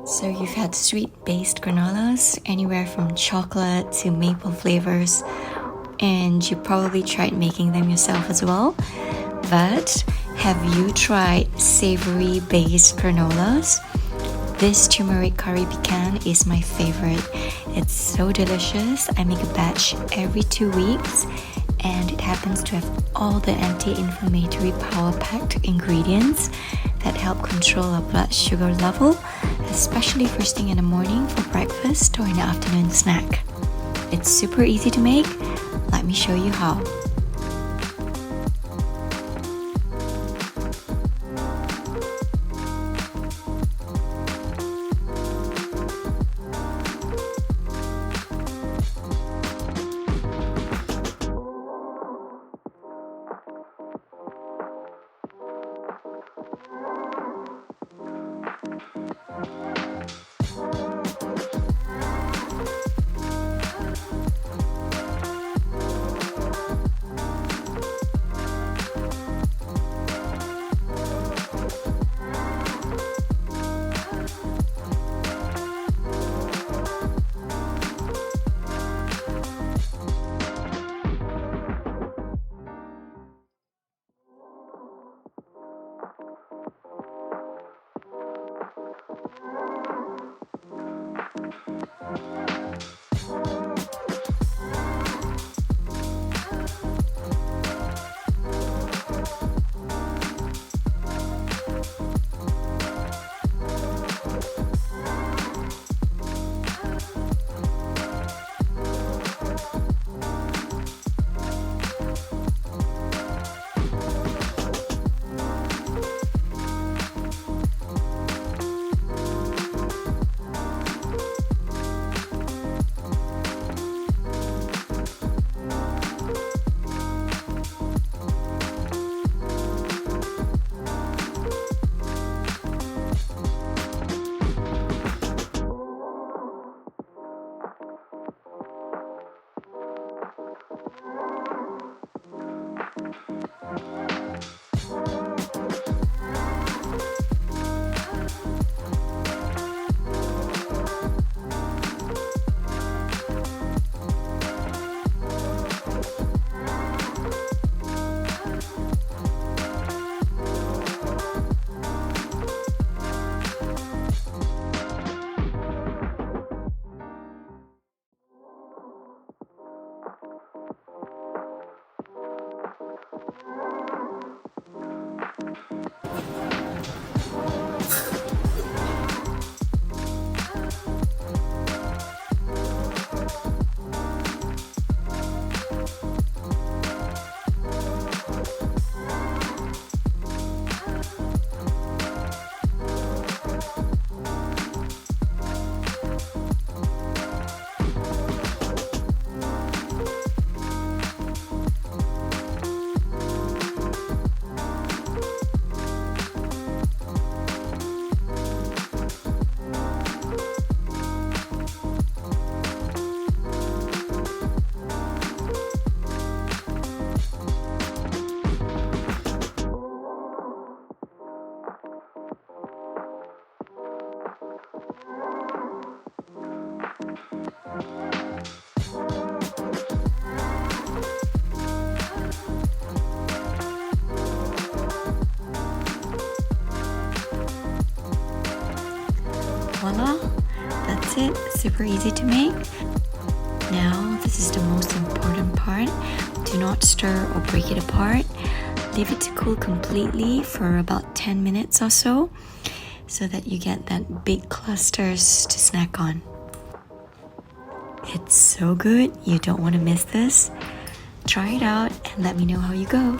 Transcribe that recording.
So you've had sweet-based granolas, anywhere from chocolate to maple flavors, and you probably tried making them yourself as well. But have you tried savory-based granolas? This Tumeric-Curry Pecan is my favorite. It's so delicious. I make a batch every 2 weeks, and it happens to have all the anti-inflammatory power-packed ingredients that help control our blood sugar level, especially first thing in the morning for breakfast or an afternoon snack. It's super easy to make. Let me show you how. Voila, that's it. Super easy to make. Now, this is the most important part. Do not stir or break it apart. Leave it to cool completely for about 10 minutes or so that you get that big clusters to snack on. It's so good. You don't want to miss this. Try it out and let me know how you go.